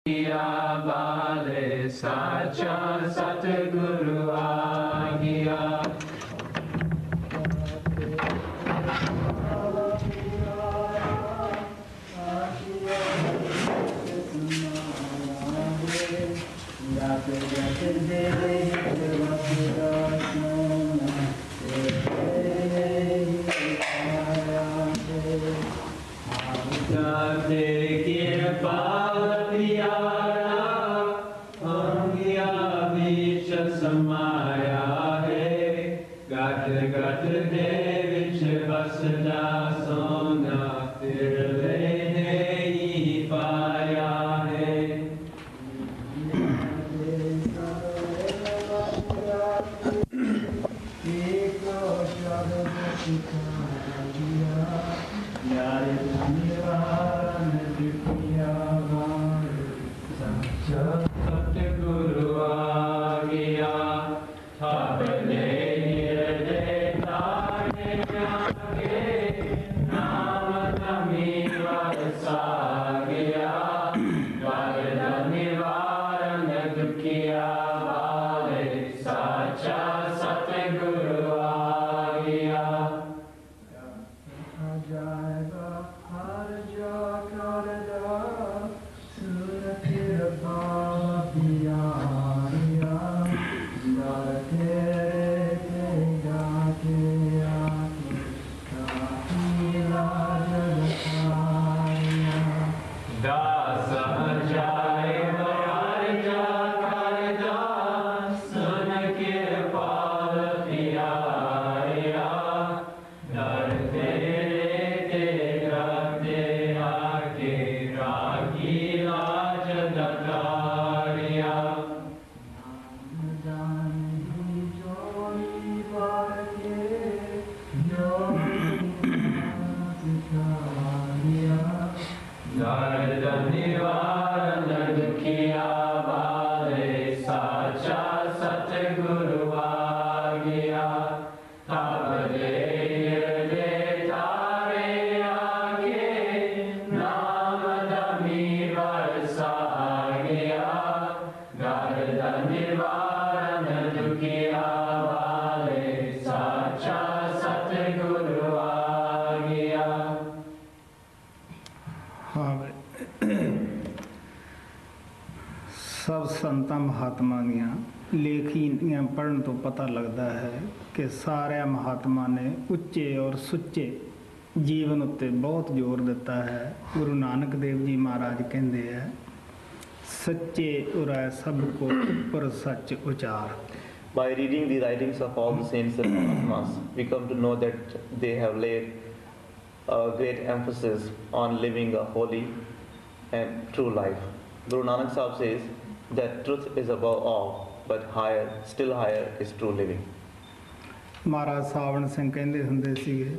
Bale Sacha Satguru Agya. Samaya hai, gat gat de vich vasda sona, tirle ne paya hai. सब संतां महात्मा दियां लेखियां पढ़न तो पता लगता है कि सारे महात्मा ने उच्चे और सुच्चे जीवन उत्ते बहुत जोर दिता है। गुरु नानक देव जी महाराज कहते हैं, सच्चे उरै सब को ऊपर सच उचार। By reading the writings of all the saints and Mahatmas, we come to know that they have laid a great emphasis on living a holy and true life. Guru Nanak Sahib says that truth is above all, but higher, still higher is true living. महाराज सावण ਸਿੰਘ ਕਹਿੰਦੇ ਹੁੰਦੇ ਸੀਗੇ,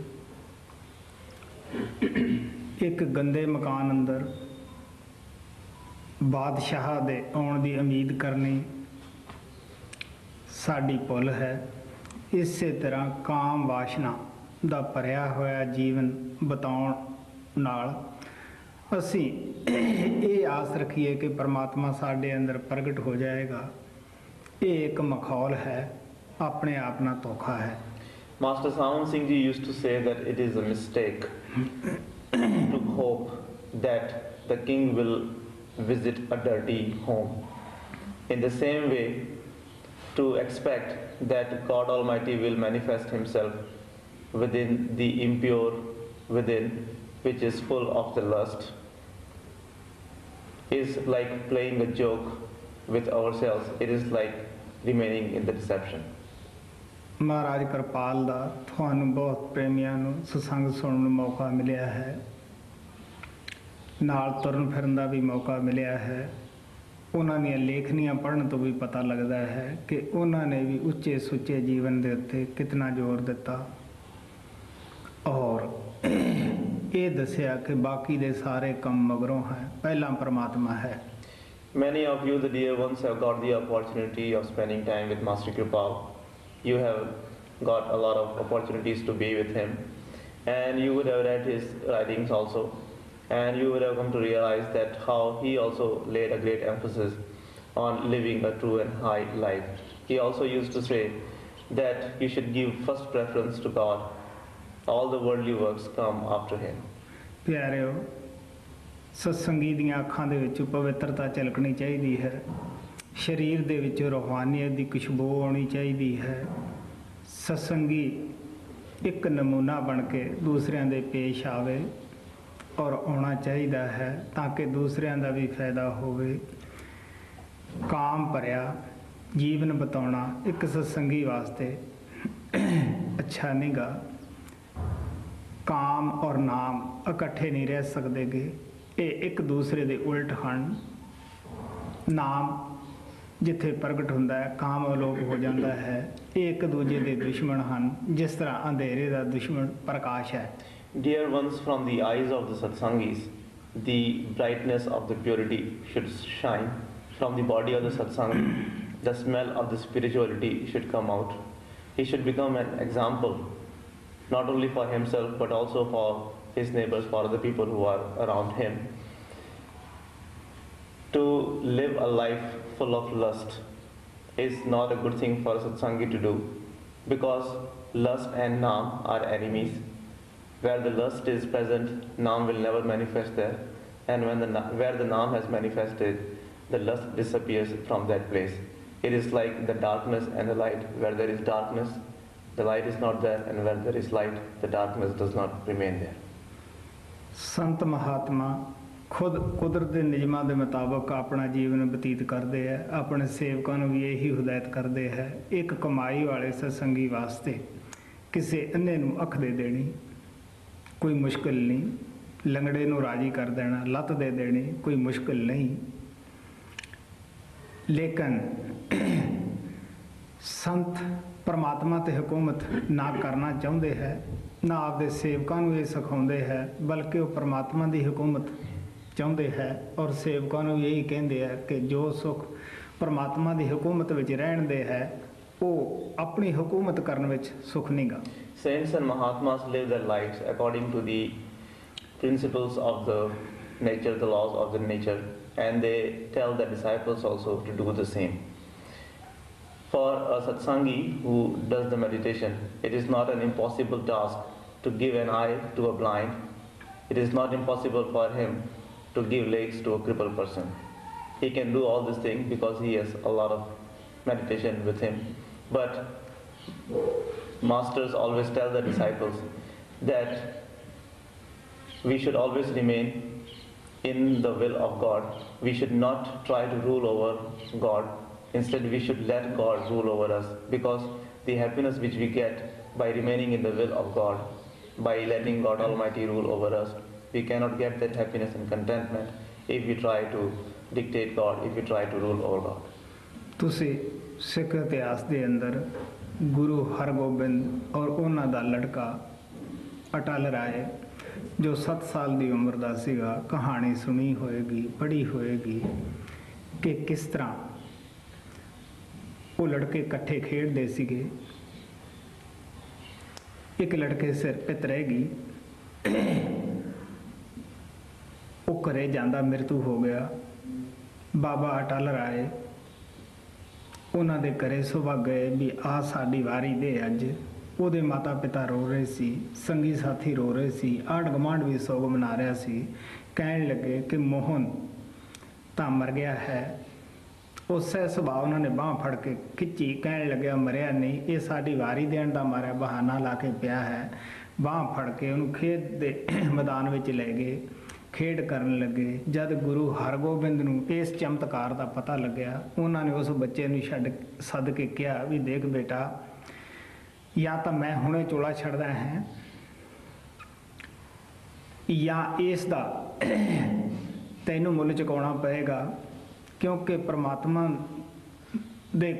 ਇੱਕ ਗੰਦੇ ਮਕਾਨ ਅੰਦਰ ਬਾਦਸ਼ਾਹ ਦੇ ਆਉਣ ਦੀ ਉਮੀਦ ਕਰਨੀ ਸਾਡੀ ਭੁੱਲ ਹੈ। ਇਸੇ ਤਰ੍ਹਾਂ ਕਾਮ ਵਾਸ਼ਨਾ ਦਾ ਭਰਿਆ ਹੋਇਆ ਜੀਵਨ ਬਿਤਾਉਣ ਨਾਲ ਅਸੀਂ ਇਹ ਆਸ ਰੱਖੀਏ ਕਿ ਪਰਮਾਤਮਾ ਸਾਡੇ ਅੰਦਰ ਪ੍ਰਗਟ ਹੋ ਜਾਏਗਾ, ਇਹ ਇੱਕ ਮਖੌਲ ਹੈ, ਆਪਣੇ ਆਪ ਨਾਲ ਧੋਖਾ ਹੈ। Master Sawan Singh Ji used to say that it is a mistake to hope that the king will visit a dirty home. In the same way, to expect that God Almighty will manifest Himself within the impure within, which is full of the lust, is like playing a joke with ourselves. It is like remaining in the deception. ਮਹਾਰਾਜ ਕਿਰਪਾਲ ਦਾ ਤੁਹਾਨੂੰ ਬਹੁਤ ਪ੍ਰੇਮੀਆਂ ਨੂੰ ਸਤਸੰਗ ਸੁਣਨ ਨੂੰ ਮੌਕਾ ਮਿਲਿਆ ਹੈ, ਨਾਲ ਤੁਰਨ ਫਿਰਨ ਦਾ ਵੀ ਮੌਕਾ ਮਿਲਿਆ ਹੈ। ਉਹਨਾਂ ਦੀਆਂ ਲੇਖਣੀਆਂ ਪੜ੍ਹਨ ਤੋਂ ਵੀ ਪਤਾ ਲੱਗਦਾ ਹੈ ਕਿ ਉਹਨਾਂ ਨੇ ਵੀ ਉੱਚੇ ਸੁੱਚੇ ਜੀਵਨ ਦੇ ਉੱਤੇ ਕਿਤਨਾ ਜ਼ੋਰ ਦਿੱਤਾ ਔਰ ਇਹ ਦੱਸਿਆ ਕਿ ਬਾਕੀ ਦੇ ਸਾਰੇ ਕੰਮ ਮਗਰੋਂ ਹੈ, ਪਹਿਲਾਂ ਪਰਮਾਤਮਾ ਹੈ। Many of you, the dear ones, have got the opportunity of spending time with Master Kripal. You have got a lot of opportunities to be with him, and you would have read his writings also. And you would have come to realize that how he also laid a great emphasis on living a true and high life. He also used to say that you should give first preference to God. All the worldly works come after him. ਪਿਆਰਿਓ, ਸਤਸੰਗੀ ਦੀਆਂ ਅੱਖਾਂ ਦੇ ਵਿੱਚ ਪਵਿੱਤਰਤਾ ਝਲਕਣੀ ਚਾਹੀਦੀ ਹੈ, ਸਰੀਰ ਦੇ ਵਿੱਚ ਰੂਹਾਨੀਅਤ ਦੀ ਖੁਸ਼ਬੂ ਆਉਣੀ ਚਾਹੀਦੀ ਹੈ। ਸਤਸੰਗੀ ਇੱਕ ਨਮੂਨਾ ਬਣ ਕੇ ਦੂਸਰਿਆਂ ਦੇ ਪੇਸ਼ ਆਵੇ ਔਰ ਆਉਣਾ ਚਾਹੀਦਾ ਹੈ ਤਾਂ ਕਿ ਦੂਸਰਿਆਂ ਦਾ ਵੀ ਫਾਇਦਾ ਹੋਵੇ। ਕਾਮ ਭਰਿਆ ਜੀਵਨ ਬਿਤਾਉਣਾ ਇੱਕ ਸਤਸੰਗੀ ਵਾਸਤੇ ਅੱਛਾ ਨਹੀਂ ਗਾ। ਕਾਮ ਔਰ ਨਾਮ ਇਕੱਠੇ ਨਹੀਂ ਰਹਿ ਸਕਦੇ ਗੇ, ਇਹ ਇੱਕ ਦੂਸਰੇ ਦੇ ਉਲਟ ਹਨ। ਨਾਮ ਜਿੱਥੇ ਪ੍ਰਗਟ ਹੁੰਦਾ ਹੈ, ਕਾਮ ਅਲੋਪ ਹੋ ਜਾਂਦਾ ਹੈ। ਇਹ ਇੱਕ ਦੂਜੇ ਦੇ ਦੁਸ਼ਮਣ ਹਨ, ਜਿਸ ਤਰ੍ਹਾਂ ਅੰਧੇਰੇ ਦਾ ਦੁਸ਼ਮਣ ਪ੍ਰਕਾਸ਼ ਹੈ। Dear ones, from the eyes of the satsangis, the brightness of the purity should shine. From the body of the satsangi, the smell of the spirituality should come out. He should become an example, not only for himself, but also for his neighbors, for the people who are around him. To live a life full of lust is not a good thing for a satsangi to do, because lust and naam are enemies. Where the lust is present, naam will never manifest there, and where the naam has manifested, the lust disappears from that place. It is like the darkness and the light. Where there is darkness, the light is not there, and where there is light, the darkness does not remain there. ਸੰਤ ਮਹਾਤਮਾ ਖੁਦ ਕੁਦਰਤ ਦੇ ਨਿਯਮਾਂ ਦੇ ਮੁਤਾਬਕ ਆਪਣਾ ਜੀਵਨ ਬਤੀਤ ਕਰਦੇ ਹੈ, ਆਪਣੇ ਸੇਵਕਾਂ ਨੂੰ ਵੀ ਇਹੀ ਹਦਾਇਤ ਕਰਦੇ ਹੈ। ਇੱਕ ਕਮਾਈ ਵਾਲੇ ਸਤਸੰਗੀ ਵਾਸਤੇ ਕਿਸੇ ਅੰਨੇ ਨੂੰ ਅੱਖ ਦੇ ਦੇਣੀ ਕੋਈ ਮੁਸ਼ਕਿਲ ਨਹੀਂ, ਲੰਗੜੇ ਨੂੰ ਰਾਜੀ ਕਰ ਦੇਣਾ, ਲੱਤ ਦੇ ਦੇਣੀ ਕੋਈ ਮੁਸ਼ਕਿਲ ਨਹੀਂ। ਲੇਕਿਨ ਸੰਤ ਪਰਮਾਤਮਾ ਤੇ ਹਕੂਮਤ ਨਾ ਕਰਨਾ ਚਾਹੁੰਦੇ ਹੈ, ਨਾ ਆਪਦੇ ਸੇਵਕਾਂ ਨੂੰ ਇਹ ਸਿਖਾਉਂਦੇ ਹੈ, ਬਲਕਿ ਉਹ ਪਰਮਾਤਮਾ ਦੀ ਹਕੂਮਤ ਚਾਹੁੰਦੇ ਹੈ ਔਰ ਸੇਵਕਾਂ ਨੂੰ ਇਹੀ ਕਹਿੰਦੇ ਹੈ ਕਿ ਜੋ ਸੁੱਖ ਪਰਮਾਤਮਾ ਦੀ ਹਕੂਮਤ ਵਿੱਚ ਰਹਿਣ ਦੇ ਹੈ ਉਹ ਆਪਣੀ ਹਕੂਮਤ ਕਰਨ ਵਿੱਚ ਸੁੱਖ ਨਹੀਂ ਗਾ। Saints and Mahatmas live their lives according to the principles of the nature, the laws of the nature, and they tell their disciples also to do the same. For a satsangi who does the meditation, it is not an impossible task to give an eye to a blind. It is not impossible for him to give legs to a crippled person. He can do all these things because he has a lot of meditation with him. But masters always tell the disciples that we should always remain in the will of God. We should not try to rule over God. Instead, we should let God rule over us, because the happiness which we get by remaining in the will of God, by letting God Almighty rule over us, we cannot get that happiness and contentment if we try to dictate God, if we try to rule over God. ਤੁਸੀਂ ਸਿੱਖ ਇਤਿਹਾਸ ਦੇ ਅੰਦਰ ਗੁਰੂ ਹਰਗੋਬਿੰਦ ਔਰ ਉਹਨਾਂ ਦਾ ਲੜਕਾ ਅਟਲ ਰਾਏ ਜੋ 7 ਸਾਲ ਦੀ ਉਮਰ ਦਾ ਸੀਗਾ, ਕਹਾਣੀ ਸੁਣੀ ਹੋਏਗੀ, ਪੜ੍ਹੀ ਹੋਏਗੀ ਕਿ ਕਿਸ ਤਰ੍ਹਾਂ ਉਹ ਲੜਕੇ ਇਕੱਠੇ ਖੇਡਦੇ ਸੀਗੇ। ਇੱਕ ਲੜਕੇ ਸਿਰ ਪਿੱਤ ਰਹਿ ਗਈ, ਉਹ ਘਰੇ ਜਾਂਦਾ ਮ੍ਰਿਤੂ ਹੋ ਗਿਆ। ਬਾਬਾ ਅਟਲ ਰਾਏ ਉਹਨਾਂ ਦੇ ਘਰੇ ਸੁਬਾ ਗਏ ਵੀ ਆ ਸਾਡੀ ਵਾਰੀ ਦੇ ਅੱਜ। ਉਹਦੇ ਮਾਤਾ ਪਿਤਾ ਰੋ ਰਹੇ ਸੀ, ਸੰਗੀ ਸਾਥੀ ਰੋ ਰਹੇ ਸੀ, ਆਂਢ ਗੁਆਂਢ ਵੀ ਸੋਗ ਮਨਾ ਰਿਹਾ ਸੀ। ਕਹਿਣ ਲੱਗੇ ਕਿ ਮੋਹਨ ਤਾਂ ਮਰ ਗਿਆ ਹੈ। ਉਸੇ ਸੁਭਾਅ ਉਹਨਾਂ ਨੇ ਬਾਂਹ ਫੜ ਕੇ ਖਿੱਚੀ, ਕਹਿਣ ਲੱਗਿਆ ਮਰਿਆ ਨਹੀਂ, ਇਹ ਸਾਡੀ ਵਾਰੀ ਦੇਣ ਦਾ ਮਾਰਿਆ ਬਹਾਨਾ ਲਾ ਕੇ ਪਿਆ ਹੈ। ਬਾਂਹ ਫੜ ਕੇ ਉਹਨੂੰ ਖੇਤ ਦੇ ਮੈਦਾਨ ਵਿੱਚ ਲੈ ਗਏ, ਖੇਡ ਕਰਨ ਲੱਗੇ। ਜਦ ਗੁਰੂ ਹਰਗੋਬਿੰਦ ਨੂੰ ਇਸ ਚਮਤਕਾਰ ਦਾ ਪਤਾ ਲੱਗਿਆ, ਉਹਨਾਂ ਨੇ ਉਸ ਬੱਚੇ ਨੂੰ ਸੱਦ ਕੇ ਕਿਹਾ ਵੀ ਦੇਖ ਬੇਟਾ, ਜਾਂ ਤਾਂ ਮੈਂ ਹੁਣੇ ਚੋਲਾ ਛੱਡਦਾ ਹੈ ਜਾਂ ਇਸ ਦਾ ਤੈਨੂੰ ਮੁੱਲ ਚੁਕਾਉਣਾ ਪਏਗਾ, ਕਿਉਂਕਿ ਪ੍ਰਮਾਤਮਾ ਦੇ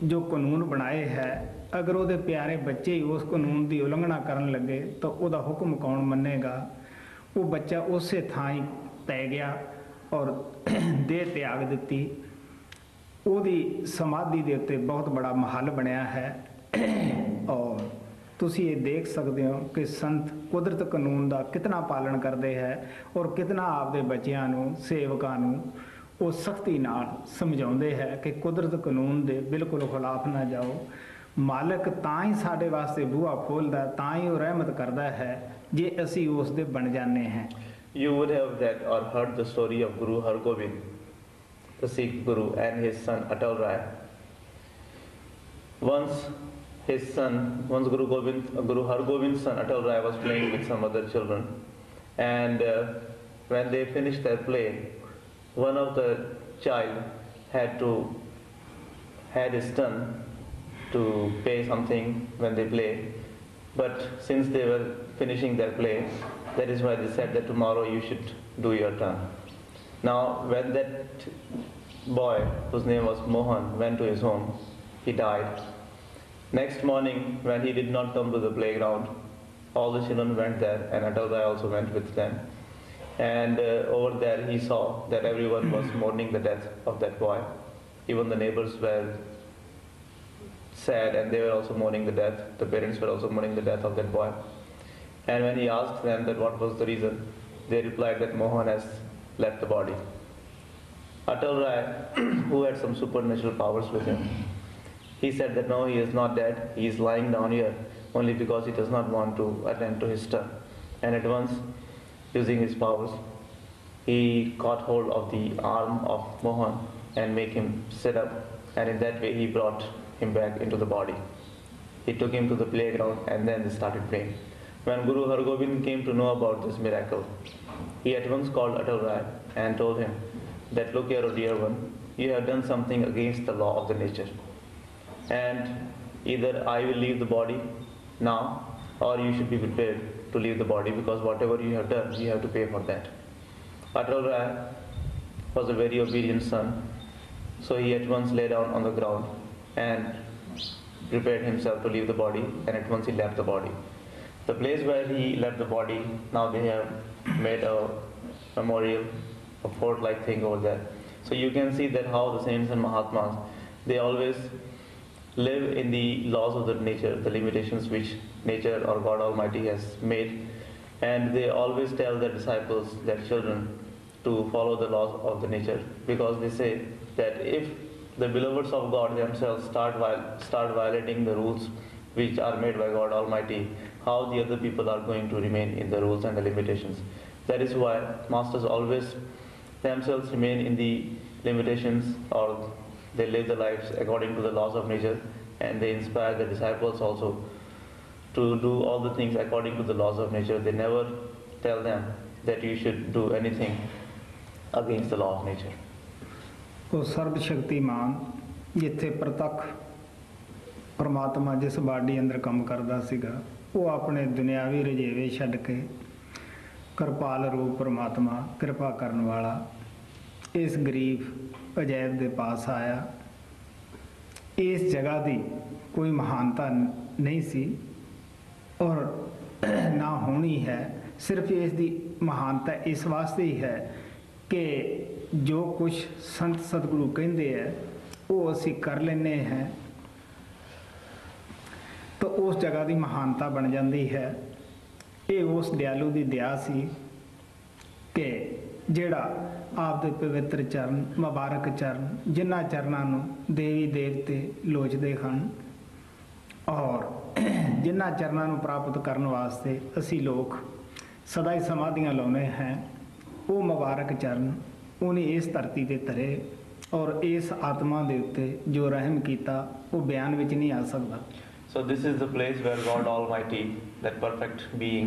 ਜੋ ਕਾਨੂੰਨ ਬਣਾਏ ਹੈ, ਅਗਰ ਉਹਦੇ ਪਿਆਰੇ ਬੱਚੇ ਹੀ ਉਸ ਕਾਨੂੰਨ ਦੀ ਉਲੰਘਣਾ ਕਰਨ ਲੱਗੇ ਤਾਂ ਉਹਦਾ ਹੁਕਮ ਕੌਣ ਮੰਨੇਗਾ। ਉਹ ਬੱਚਾ ਉਸੇ ਥਾਂ ਹੀ ਪੈ ਗਿਆ ਔਰ ਦੇਹ ਤਿਆਗ ਦਿੱਤੀ। ਉਹਦੀ ਸਮਾਧੀ ਦੇ ਉੱਤੇ ਬਹੁਤ ਬੜਾ ਮਹੱਲ ਬਣਿਆ ਹੈ ਔਰ ਤੁਸੀਂ ਇਹ ਦੇਖ ਸਕਦੇ ਹੋ ਕਿ ਸੰਤ ਕੁਦਰਤ ਕਾਨੂੰਨ ਦਾ ਕਿਤਨਾ ਪਾਲਣ ਕਰਦੇ ਹੈ ਔਰ ਕਿਤਨਾ ਆਪਦੇ ਬੱਚਿਆਂ ਨੂੰ ਸੇਵਕਾਂ ਨੂੰ ਉਹ ਸਖਤੀ ਨਾਲ ਸਮਝਾਉਂਦੇ ਹੈ ਕਿ ਕੁਦਰਤ ਕਾਨੂੰਨ ਦੇ ਬਿਲਕੁਲ ਖਿਲਾਫ ਨਾ ਜਾਓ। ਮਾਲਕ ਤਾਂ ਹੀ ਸਾਡੇ ਵਾਸਤੇ ਬੂਹਾ ਖੋਲ੍ਹਦਾ, ਤਾਂ ਹੀ ਉਹ ਰਹਿਮਤ ਕਰਦਾ ਹੈ ਜੇ ਅਸੀਂ ਉਸ ਦੇ ਬਣ ਜਾਂਦੇ ਹਾਂ। You would have read or heard the story of Guru Hargobind, the Sikh Guru, and his son Atal Rai. Once Guru Hargobind's son Atal Rai was playing with some other children, and when they finished their play, one of the child had his turn to pay something when they play, but since they were finishing their play, that is why they said that tomorrow you should do your turn. Now when that boy, whose name was Mohan, went to his home, he died. Next morning, when he did not come to the playground, all the children went there, and Atal Rai also went with them. And over there he saw that everyone was mourning the death of that boy. Even the neighbors were sad, and they were also mourning the death. The parents were also mourning the death of that boy. And when he asked them that what was the reason, they replied that Mohan has left the body. Atal Rai, who had some supernatural powers with him, he said that no, he is not dead, he is lying down here only because he does not want to attend to his turn. And at once, using his powers, he caught hold of the arm of Mohan and made him sit up, and in that way he brought him back into the body. He took him to the playground, and then they started playing. When Guru Hargobind came to know about this miracle, he at once called Atal Rai and told him that, look here, O dear one, you have done something against the law of the nature, and either I will leave the body now, or you should be prepared to leave the body, because whatever you have done, you have to pay for that. Atal Rai was a very obedient son, so he at once lay down on the ground and prepared himself to leave the body, and at once he left the body. The place where he left the body, now they have made a memorial, a fort-like thing over there. So you can see that how the saints and Mahatmas, they always live in the laws of the nature, the limitations which nature or God Almighty has made, and they always tell their disciples, their children, to follow the laws of the nature, because they say that if the beloveds of God themselves start violating the rules which are made by God Almighty, how the other people are going to remain in the rules and the limitations. That is why masters always themselves remain in the limitations, or they live their lives according to the laws of nature, and they inspire the disciples also to do all the things according to the laws of nature. They never tell them that you should do anything against the law of nature. ਉਹ ਸਰਬ ਸ਼ਕਤੀਮਾਨ ਜਿੱਥੇ ਪ੍ਰਤੱਖ ਪਰਮਾਤਮਾ ਜਿਸ body ਅੰਦਰ ਕੰਮ ਕਰਦਾ ਸੀਗਾ, ਉਹ ਆਪਣੇ ਦੁਨਿਆਵੀ ਰਜੇਵੇ ਛੱਡ ਕੇ ਕਿਰਪਾਲ ਰੂਪ ਪਰਮਾਤਮਾ ਕਿਰਪਾ ਕਰਨ ਵਾਲਾ ਇਸ ਗਰੀਬ ਅਜੈਬ ਦੇ ਪਾਸ ਆਇਆ। ਇਸ ਜਗ੍ਹਾ ਦੀ ਕੋਈ ਮਹਾਨਤਾ ਨਹੀਂ ਸੀ ਔਰ ਨਾ ਹੋਣੀ ਹੈ, ਸਿਰਫ ਇਸ ਦੀ ਮਹਾਨਤਾ ਇਸ ਵਾਸਤੇ ਹੀ ਹੈ ਕਿ ਜੋ ਕੁਛ ਸੰਤ ਸਤਿਗੁਰੂ ਕਹਿੰਦੇ ਹੈ ਉਹ ਅਸੀਂ ਕਰ ਲੈਂਦੇ ਹਾਂ, ਤਾਂ ਉਸ ਜਗ੍ਹਾ ਦੀ ਮਹਾਨਤਾ ਬਣ ਜਾਂਦੀ ਹੈ। ਇਹ ਉਸ ਦਿਆਲੂ ਦੀ ਦਇਆ ਸੀ ਕਿ ਜਿਹੜਾ ਆਪਦੇ ਪਵਿੱਤਰ ਚਰਨ, ਮੁਬਾਰਕ ਚਰਨ, ਜਿਨ੍ਹਾਂ ਚਰਨਾਂ ਨੂੰ ਦੇਵੀ ਦੇਵਤੇ ਲੋਚਦੇ ਹਨ ਔਰ ਜਿਨ੍ਹਾਂ ਚਰਨਾਂ ਨੂੰ ਪ੍ਰਾਪਤ ਕਰਨ ਵਾਸਤੇ ਅਸੀਂ ਲੋਕ ਸਦਾ ਹੀ ਸਮਾਧੀਆਂ ਲਾਉਂਦੇ ਹਾਂ, ਉਹ ਮੁਬਾਰਕ ਚਰਨ ਉਹਨੇ ਇਸ ਧਰਤੀ 'ਤੇ ਧਰੇ ਔਰ ਇਸ ਆਤਮਾ ਦੇ ਉੱਤੇ ਜੋ ਰਹਿਮ ਕੀਤਾ ਉਹ ਬਿਆਨ ਵਿੱਚ ਨਹੀਂ ਆ ਸਕਦਾ। So this is the place where God Almighty, that perfect being,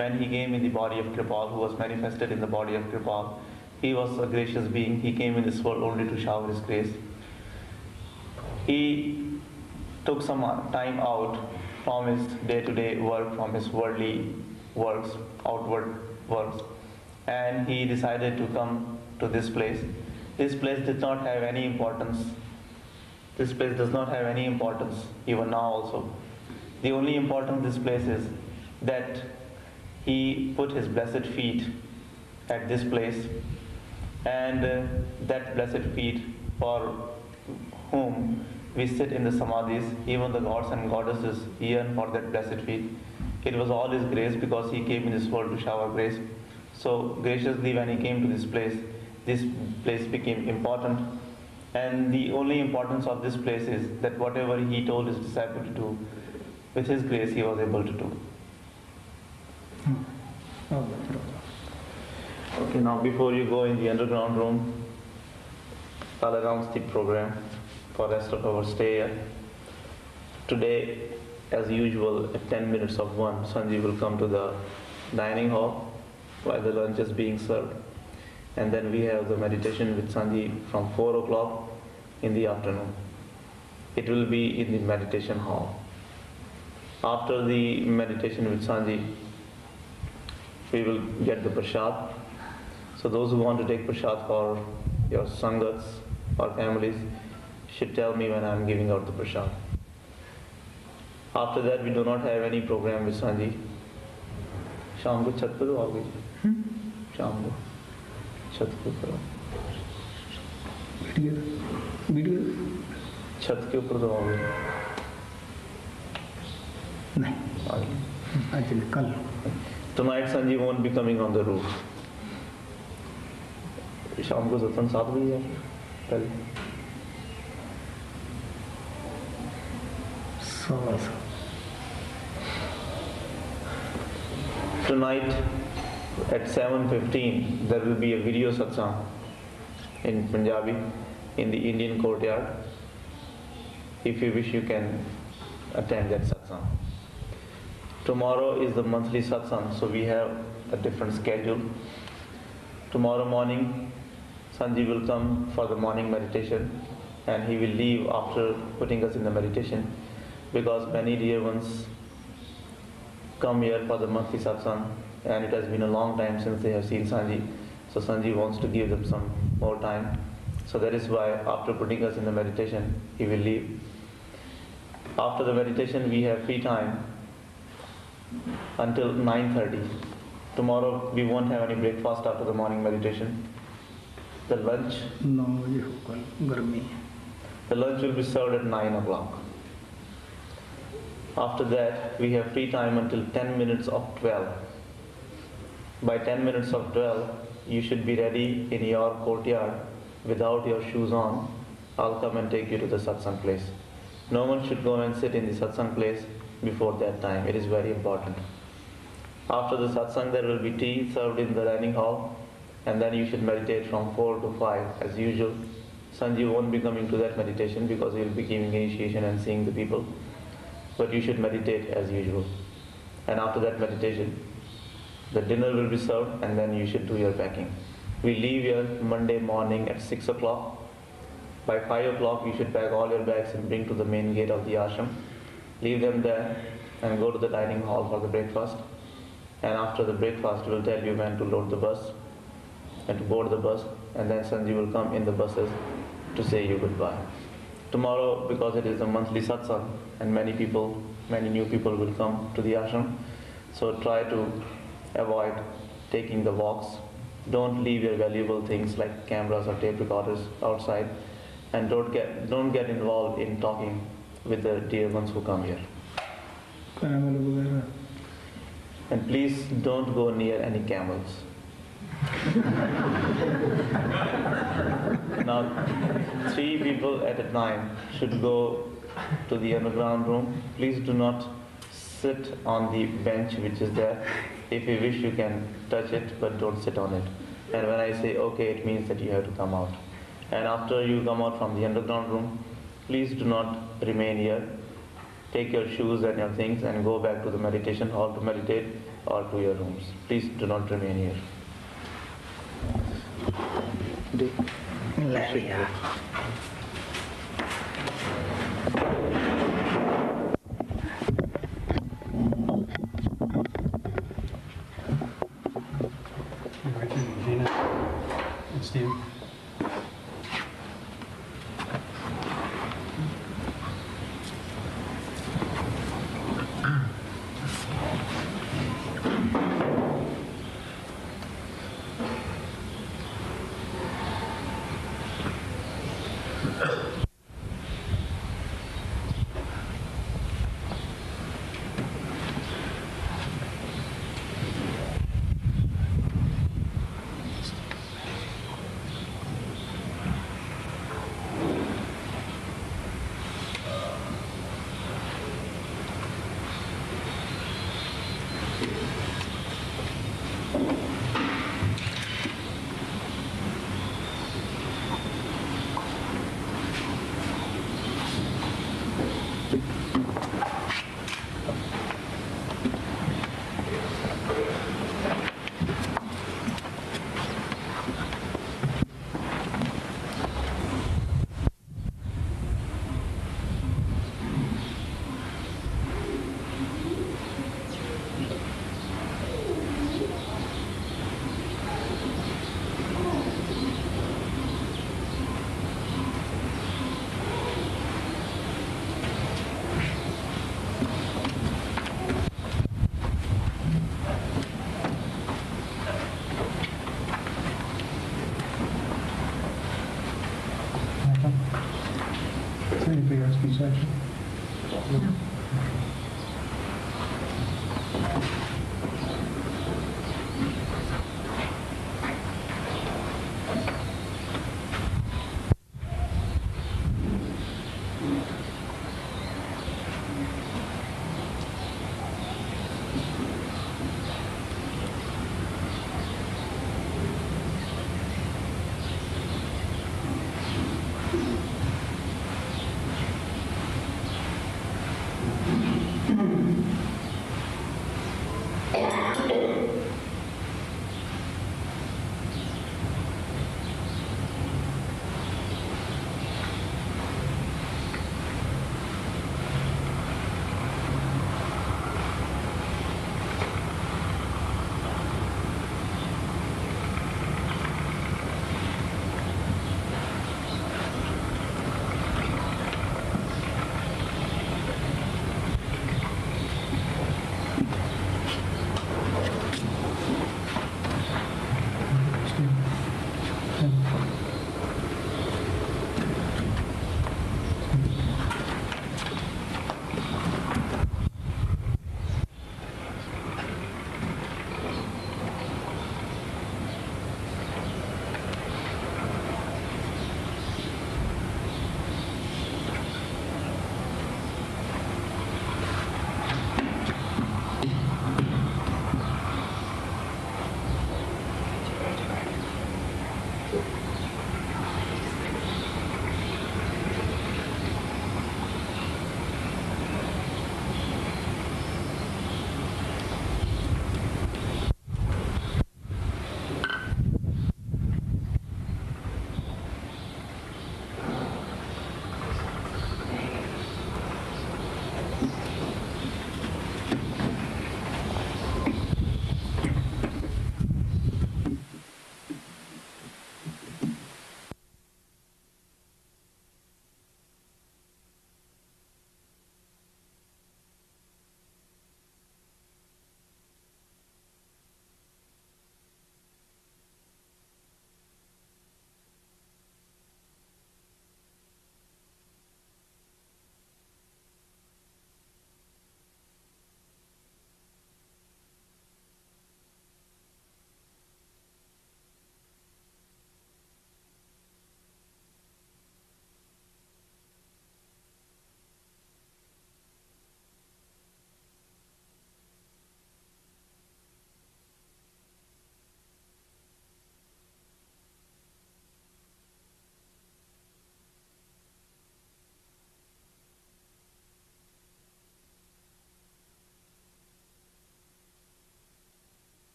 when he came in the body of Kripal, who was manifested in the body of Kripal, he was a gracious being. He came in this world only to shower his grace. He took some time out from his day-to-day work, from his worldly works, outward works, and he decided to come to this place. This place did not have any importance. This place does not have any importance even now also. The only importance this place is that he put his blessed feet at this place, and that blessed feet for whom we sit in the samadhis, even the gods and goddesses yearn for that blessed feet. It was all His grace because He came in this world to shower grace. So graciously when He came to this place became important. And the only importance of this place is that whatever He told His disciple to do, with His grace He was able to do. Okay, now before you go in the underground room, I'll announce the program for the rest of our stay here. Today, as usual, at 10 minutes of 1, Sanji will come to the dining hall while the lunch is being served. And then we have the meditation with Sanji from 4 o'clock in the afternoon. It will be in the meditation hall. After the meditation with Sanji, we will get the prasad. So those who want to take prasad for your sangats or families should tell me when I am giving out the prasad. After that, we do not have any program with Sanji. शाम को छत पे तो आओगे शाम को छत पे करो वीडियो छत के ऊपर तो आओगे नहीं आज कल. Tonight Sanji won't be coming on the roof. शाम को सत्संग 7 बजे है कल. Tonight at 7:15 there will be a video satsang in Punjabi in the Indian courtyard. If you wish, you can attend that satsang. Tomorrow is the monthly satsang, so we have a different schedule. Tomorrow morning Sanji will come for the morning meditation and he will leave after putting us in the meditation, because many dear ones come here for the monthly satsang and it has been a long time since they have seen Sanji. So Sanji wants to give them some more time. So that is why after putting us in the meditation, he will leave. After the meditation, we have free time until 9:30. Tomorrow we won't have any breakfast after the morning meditation. The lunch, 9 बजे होगा गर्मी. the lunch will be served at 9 o'clock. After that, we have free time until 10 minutes of 12. By 10 minutes of 12, you should be ready in your courtyard without your shoes on. I'll come and take you to the satsang place. No one should go and sit in the satsang place before that time. It is very important. After the satsang, there will be tea served in the dining hall, and then you should meditate from 4 to 5 as usual. Sanji won't be coming to that meditation because he will be giving initiation and seeing the people. But you should meditate as usual. And after that meditation, the dinner will be served and then you should do your packing. We leave here Monday morning at 6 o'clock. By 5 o'clock, you should pack all your bags and bring to the main gate of the ashram. Leave them there and go to the dining hall for the breakfast. And after the breakfast, we will tell you when to load the bus and to board the bus. And then Sanji will come in the buses to say you goodbye. Tomorrow, because it is a monthly satsang and many new people will come to the ashram, so try to avoid taking the walks. Don't leave your valuable things like cameras or tape recorders outside, and don't get involved in talking with the dear ones who come here. And please don't go near any camels. Now, 3 people at a time should go to the underground room. Please do not sit on the bench which is there. If you wish, you can touch it, but don't sit on it. And when I say okay, it means that you have to come out. And after you come out from the underground room, please do not remain here. Take your shoes and your things and go back to the meditation hall to meditate or to your rooms. Please do not remain here. Gina and Steve. Same for your SB section.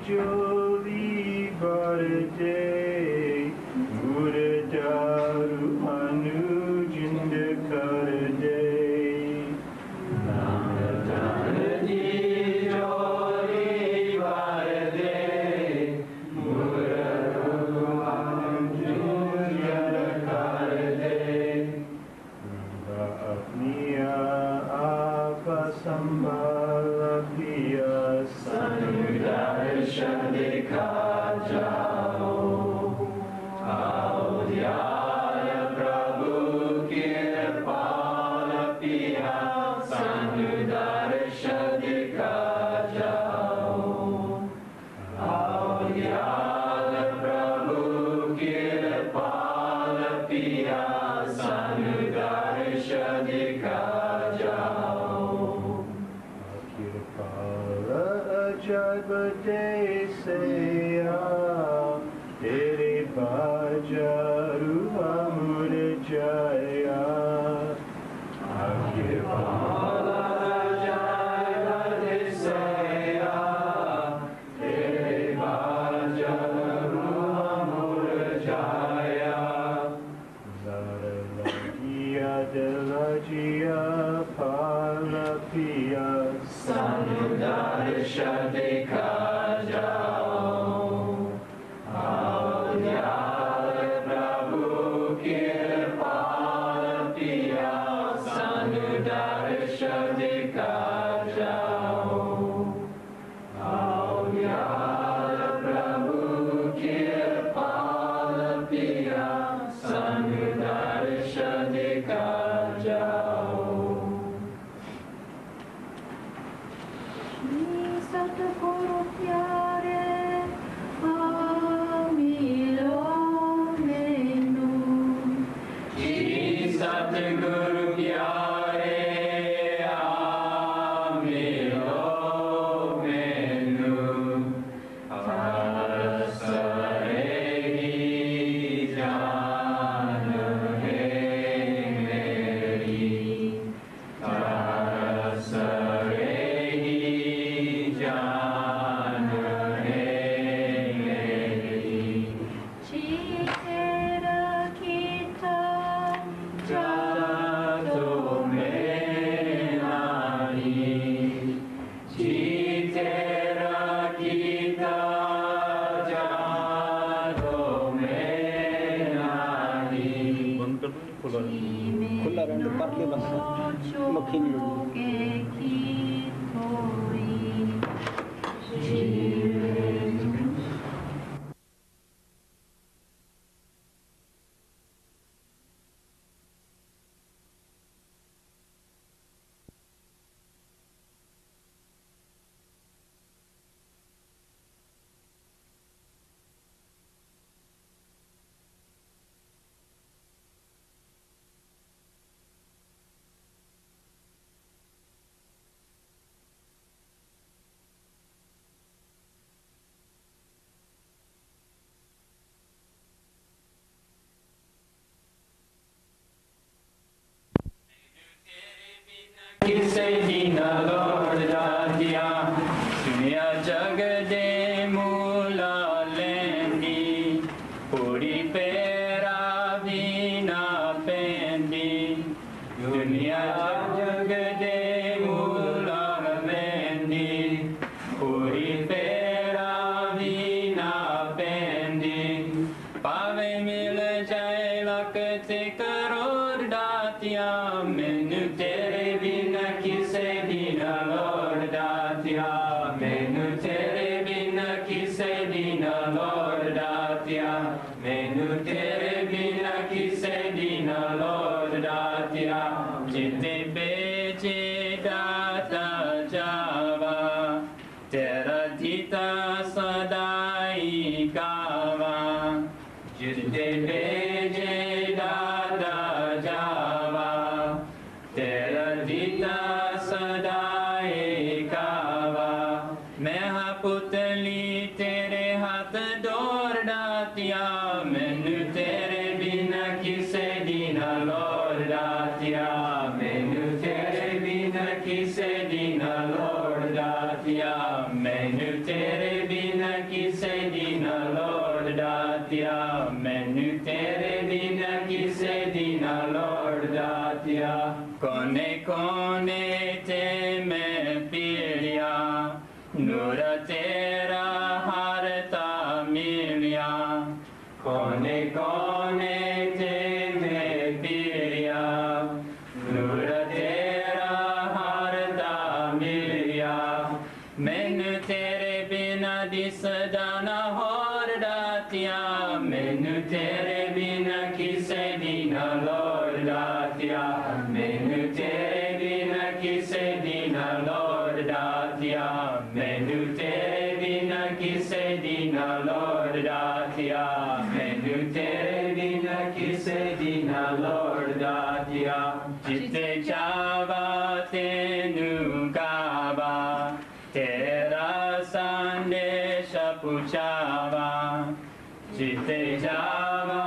joli barde murdaru anu jinda karde किसे दीना लौटा दिया दुनिया जग दे मूला लेंदी पूरी पेरा दीना पेंदी दुनिया जग दे मूला लेंदी पूरी पेरा दीना पेंदी पावे मिल जाए लखते करोड़ दातिया मैनू तेरे बिना किसे दीना लौटा दिया मैनू तेरे बिना किसे दीना लौटा दिया मैनू तेरे बिना किसे दीना लौटा दिया जिते बेचे दाता जावा तेरा दीता सदाई गावा जिते बेचे दाता जावा तेरा दीता सदाई गावा मैं हाँ पुतली तेरे हाथ डोर डातिया मैनू तेरे बिना किसे दीना लौट डातिया मैनू तेरे बिना किसे दीना लौट डातिया मैनू तेरे बिना जातिया मैनू तेरे बिना किसे दीना लोड़ जातिया कोने कोने ते मैं पीड़िया नूर तेरा हर ता मिलिया कोने कोने ते मैं पीड़िया नूर तेरा हर ता मिलिया मैनू तेरे बिना दिसदा ना होर दातिया मैनू तेरे बिना किसे दीना लोड़ दातिया मैनू तेरे बिना किसे दीना लोड़ दातिया मैनू तेरे बिना किसे दीना लोड़ दातिया मैनू तेरे बिना किसे दीना लोड़ दातिया जिते जावा तेनू गावा तेरा संदेश पुछावा जिते जावा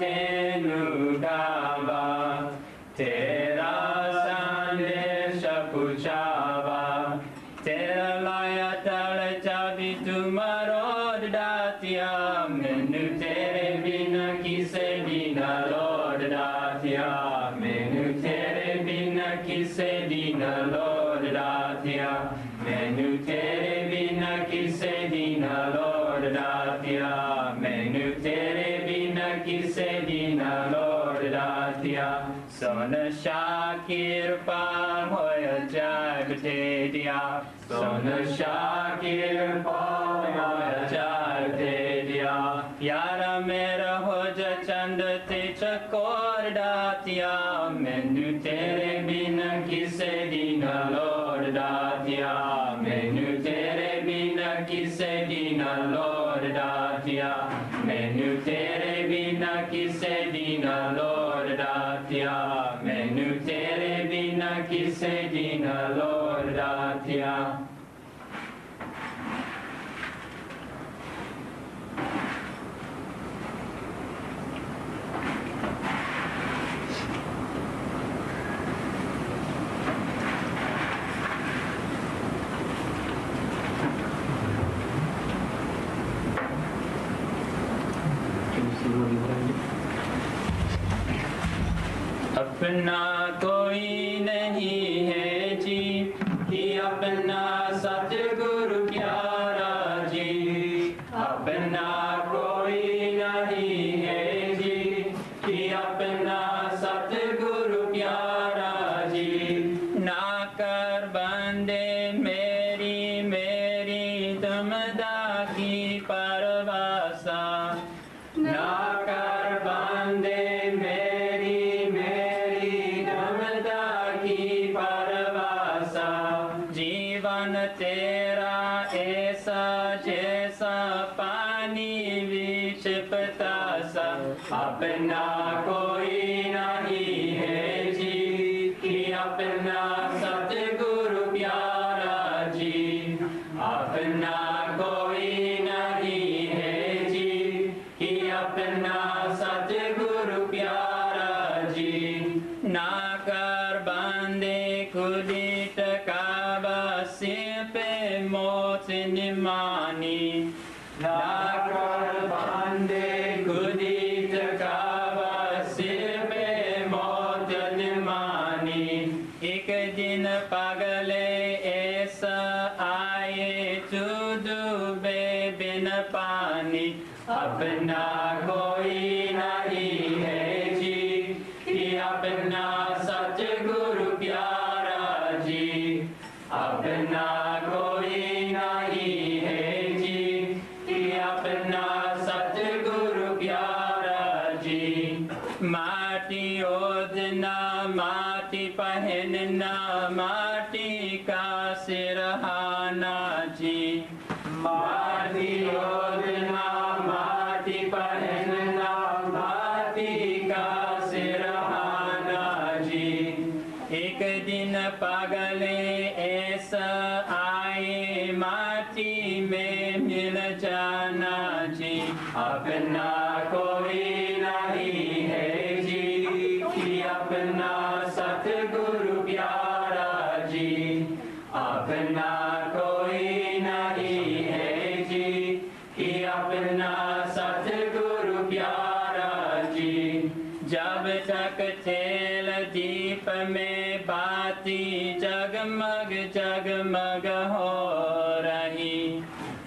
तेनू गावा तेरा संदेश पुछावा तेरा लाया तल चाबी तुम्हारो दातिया मैनू तेरे बिना किसे दीना लोड़ दातिया मैनू तेरे बिना किसे दीना लोड़ दातिया मैनू तेरे बिना किसे दीना लोड़ दातिया मैनू तेरे बिना किसे दीना लोड़ दातिया सोन शाकिर पार होया जाग दे दिया सोन शाकिर पार होया जाग दे दिया यारा मेरा हो जा चंद ते चकोर दातिया मैनू तेरे बिना किसे दीना लोड़ दातिया मैनू तेरे बिना किसे दीना लोड़ दातिया मैनू तेरे बिना किसे दीना लोड़ दातिया मैनू तेरे बिना किसे दीना लोड़ दातिया अपना कोई नहीं है जी कि अपना सतगुरु प्यारा जी अपना कोई नहीं है जी कि अपना सतगुरु प्यारा जी ना कर बंदे मेरी मेरी दमदा की परवासा ना कर बंदे जीवन तेरा ऐसा जैसा पानी विच पतासा अपना कोई नहीं है जी कि अपना सतगुरु प्यारा जी अपना कोई नहीं है जी कि अपना सतगुरु प्यारा जी ना कर बंदे कुदित पे मौत निमानी ना कर बांधे कुदित काबा सिर पे मौत निमानी एक दिन पगले ऐसा आए तू डूबे बिन पानी अपना कोई नहीं है जी कि अपना सतगुरु प्यारा जी अपना कोई नहीं है जी कि अपना सतगुरु प्यारा जी माटी ओदना माटी पहनना माटी का सिरहाना जी माटी ओदना माटी पहनना माटी का सिरहाना जी एक दिन पगले ऐसा आए माटी में मिल जाना जी अपना कोई नहीं है जी कि अपना सतगुरु प्यारा जी अपना कोई नहीं है जी कि अपना सतगुरु जगमग हो रही।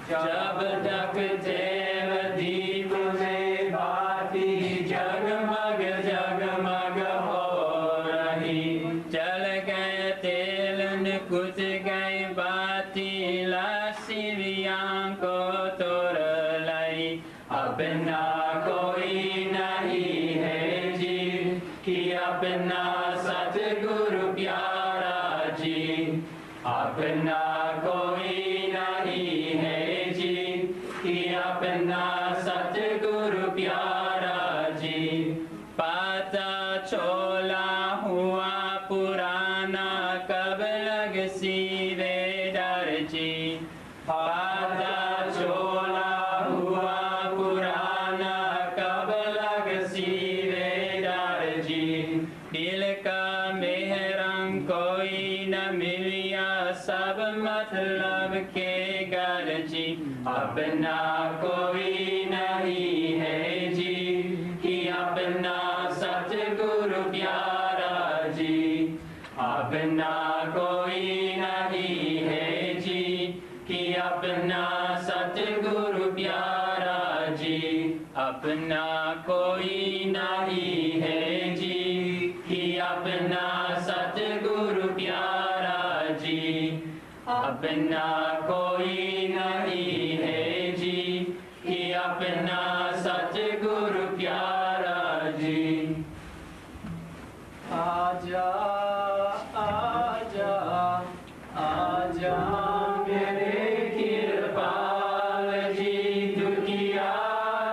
जब तक देव दीप में बाती जगमग जगमग हो रही। जल गए तेल न कुछ गई बाती लासिवियां को तोड़ लाई। अपना कोई नहीं है जी कि अपना सतगुरु प्यारा जी। अपना कोई नहीं है जी कि अपना सतगुरु प्यारा जी। पाता छोला हुआ पुराना कब लग सीवे डर जी। पाता छोला हुआ पुराना कब लग सीवे डर जी। दिल का मेहरंग कोई न मिलिया सब मतलब के घर जी। अपना कोई नहीं है जी कि अपना सतगुरु प्यारा जी। अपना कोई नहीं है जी कि अपना सतगुरु प्यारा जी। अपना कोई नहीं है जी कि अपना सतगुरु प्यारा जी। अपना कोई नहीं है जी कि अपना सतगुरु प्यारा जी। आजा आजा आजा मेरे कृपाल जी। दुखिया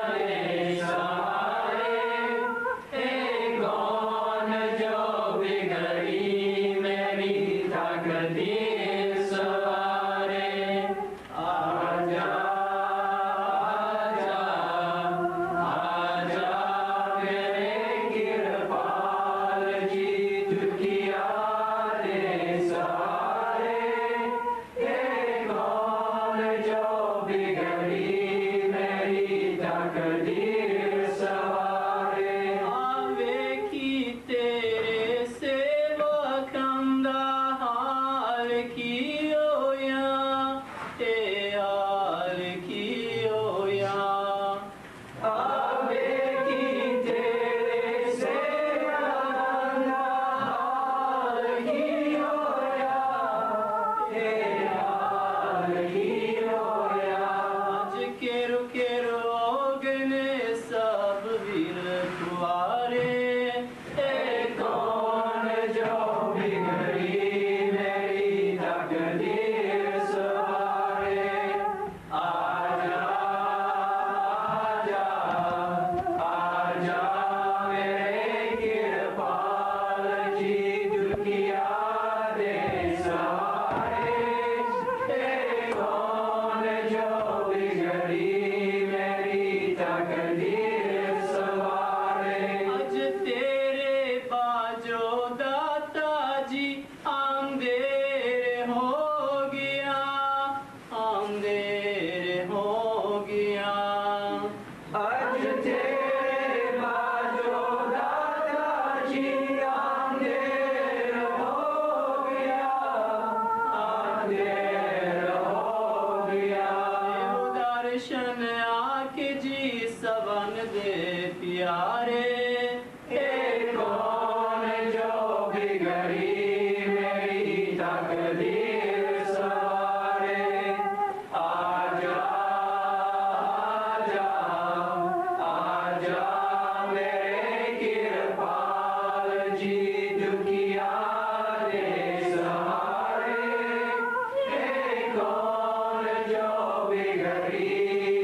रे सहारे ए कौन जो बिगड़ी मेरी तकदीर सवारे। आजा आजा आजा मेरे कृपाल जी। दुखिया रे सहारे ए कौन जो बिगड़ी मेरी तकदीर सवारे। आवे की तेरे सेवक कंदा हाल कियो या ते हाल कियो या। आवे की तेरे सेवक कंदा हाल कियो या ते हाल कियो या। आज केरो केरो ओगने सब वीर कुआरे ए कौन जो बिगड़ी मेरी तकदीर सवारे। आजा आजा आजा मेरे कृपाल जी। दुखिया रे सहारे ए कौन जो बिगड़ी मेरी तकदीर सवारे। आज तेरे बाजो दाता जी अंधेर हो गया अंधेर हो गया। आज तेरे बाजो दाता जी अंधेर हो गया अंधेर हो गया। दर्शन आके जी सबन दे प्यारे ए कौन जो बिगड़ी मेरी तकदीर सवारे। आजा आजा आजा मेरे कृपाल जी। दुखिया रे सहारे ए कौन जो बिगड़ी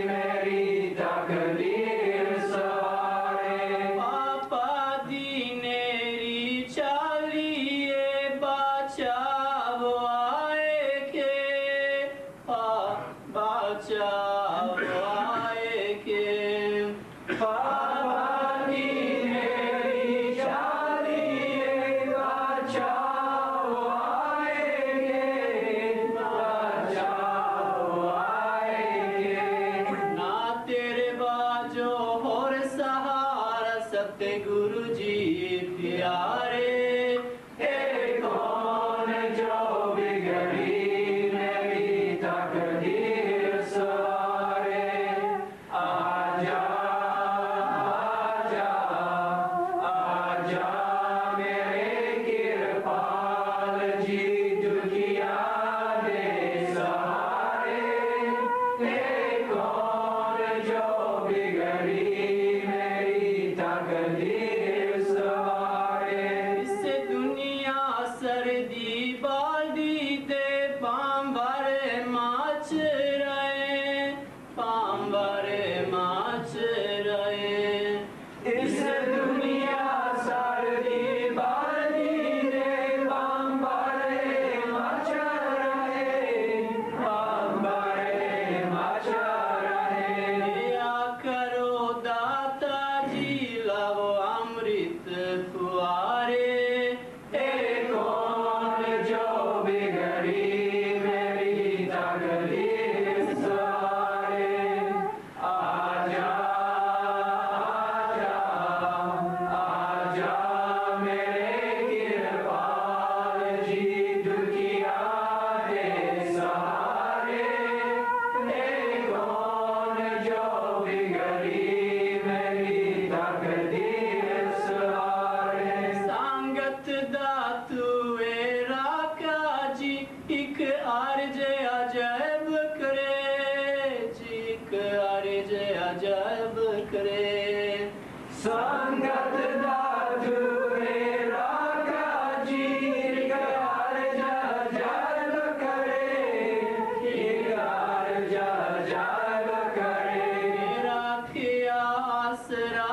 मेरी तकदीर सवारे। पापा दीनेरी चालिए बचाव आए के बचाव आए के। पापा दीनेरी चालिए बचाव आए के बचाव आए के। ना तेरे बाजो होर सहारा सतगुरु जी प्यारे ए कौन जो बिगड़ी अजायब करे। संगत दादुरे राका जी अर्ज अजायब करे, अर्ज अजायब करे। राखिया आसरा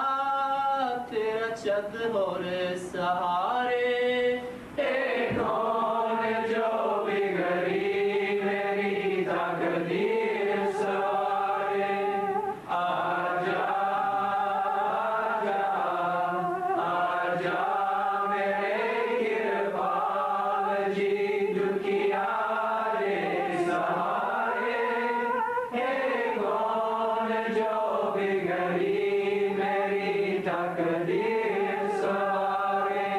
तेरा छत और सहारे। कौन जो बिगड़ी मेरी तकदीर सवारे। आजा आजा आजा मेरे कृपाल जी, दुखिया रे सहारे। कौन जो बिगड़ी मेरी तकदीर सवारे।